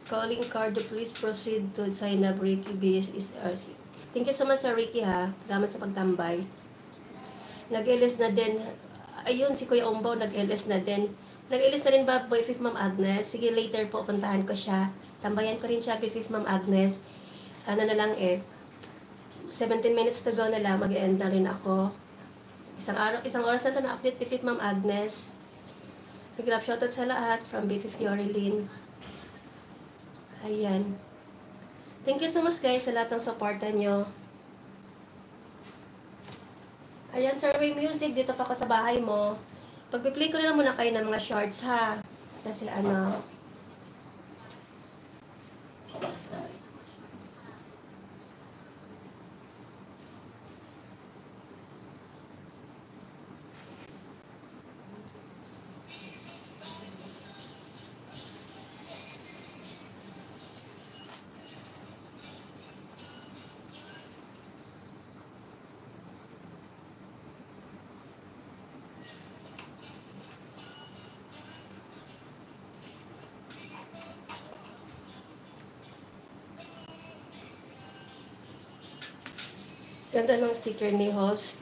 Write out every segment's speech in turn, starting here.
Calling card, please proceed to sign up Ricky BSRC. Thank you so much sa Ricky ha. Salamat sa pagtambay. Nag-LS na din. Ayun, si Kuya Umbaw nag-LS na din. Nag-LS na rin ba Boy Fifth Ma'am Agnes? Sige, later po, puntahan ko siya. Tambayan ko rin siya, Boy Fifth Ma'am Agnes. Ano na lang 17 minutes to go na lang, mag-end na rin ako. Isang oras na ito na-update, Boy Fifth Ma'am Agnes. Big love shoutout sa lahat from Boy Fifth Yorilyn. Ayan. Thank you so much guys sa lahat ng supporta nyo. Ayan, Survey Music, dito pa ako sa bahay mo. Pag-play ko na lang muna kayo ng mga shorts ha. Kasi ano... Ganda ng sticker ni host.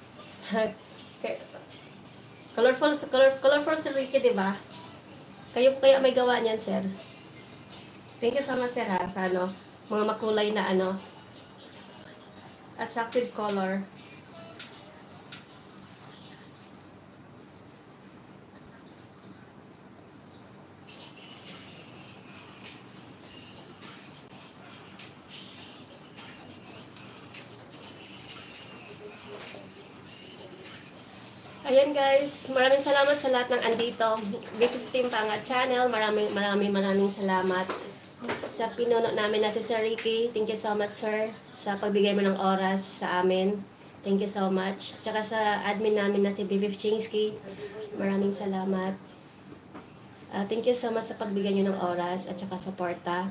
colorful si Ricky, diba? Kayo kaya may gawa niyan, sir. Thank you so much, sir, ha, sa ano, mga makulay na ano, attractive color. Ayan guys, maraming salamat sa lahat ng andito. B15 Pangat Channel, maraming salamat sa pinuno namin na si Sir Ricky. Thank you so much, sir, sa pagbigay mo ng oras sa amin. Thank you so much. Tsaka sa admin namin na si BF Chingsky, maraming salamat. Thank you so much sa pagbigay nyo ng oras at tsaka suporta.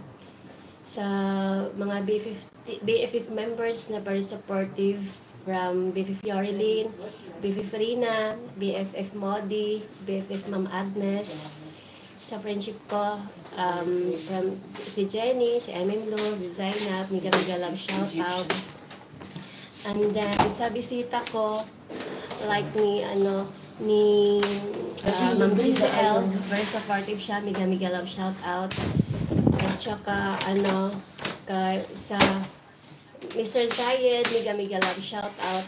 Sa mga BFF members na very supportive, from BFF Yorilyn, BFF Rina, BFF Modi, BFF Ma'am Agnes, sa friendship ko, from si Jenny, si MM Lo, si Zainab, Miguel Love, shout out. And then, sa bisita ko, like ni Ma'am GCL, very supportive siya, Miguel Love, shout out. At saka, sa Mr. Zayed, Miga Love, shout out.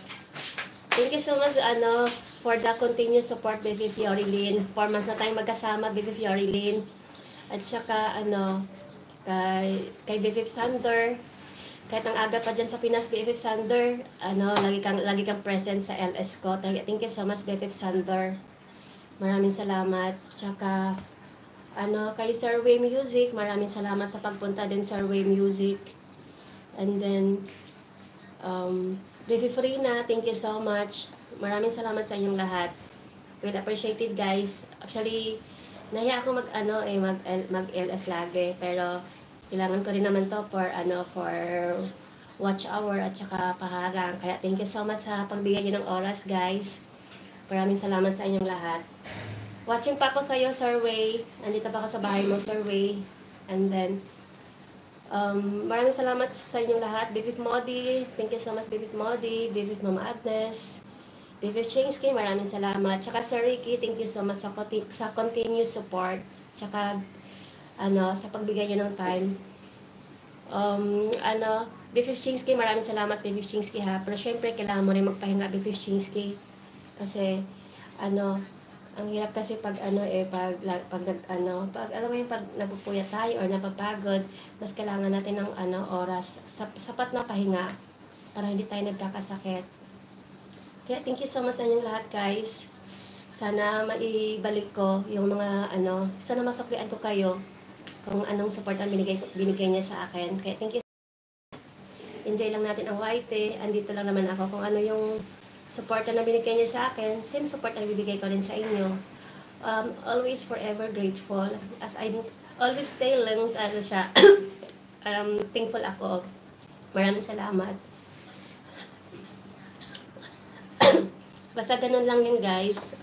Thank you so much for the continuous support, BFF Yorilyn. 4 months na tayong magkasama, BFF Yorilyn. At saka kay BFF Sander. Kahit ang aga pa dyan sa Pinas, BFF Sander, lagi kang present sa LS ko. Thank you so much, BFF Sander. Maraming salamat. Tsaka kay Survey Music, maraming salamat sa pagpunta din Survey Music. And then, Baby Frina, thank you so much. Maraming salamat sa inyong lahat. Well appreciated, guys. Actually, nahiya ako mag-LS lagi. Pero, kailangan ko rin naman to for watch hour at saka paharang. Kaya, thank you so much sa pagbigay niyo ng oras, guys. Maraming salamat sa inyong lahat. Watching pa ako sa iyo, Sir Way. Nandito pa ako sa bahay mo, Sir Way. And then, maraming salamat sa inyong lahat. BFF Modi, thank you so much, BFF Modi, BFF Mama Agnes, BFF Chingsky, maraming salamat. Tsaka Sir Ricky, thank you so much sa continuous support. Tsaka, sa pagbigay nyo ng time. BFF Chingsky, maraming salamat, BFF Chingsky, ha. Pero syempre, kailangan mo rin magpahinga, BFF Chingsky. Kasi, ang hirap kasi pag nagpupuyat tayo or napapagod, mas kailangan natin ng oras, sapat na pahinga para hindi tayo nagkakasakit. Kaya thank you so much sa inyong lahat, guys. Sana maibalik ko yung mga sana masuklian ko kayo kung anong support ang binigay niya sa akin. Kaya thank you. Enjoy lang natin ang YT. Andito lang naman ako kung ano yung support na binigay niya sa akin, same support ang bibigay ko rin sa inyo. Always forever grateful. As I always telling siya, thankful ako. Maraming salamat. Basta ganun lang yun, guys.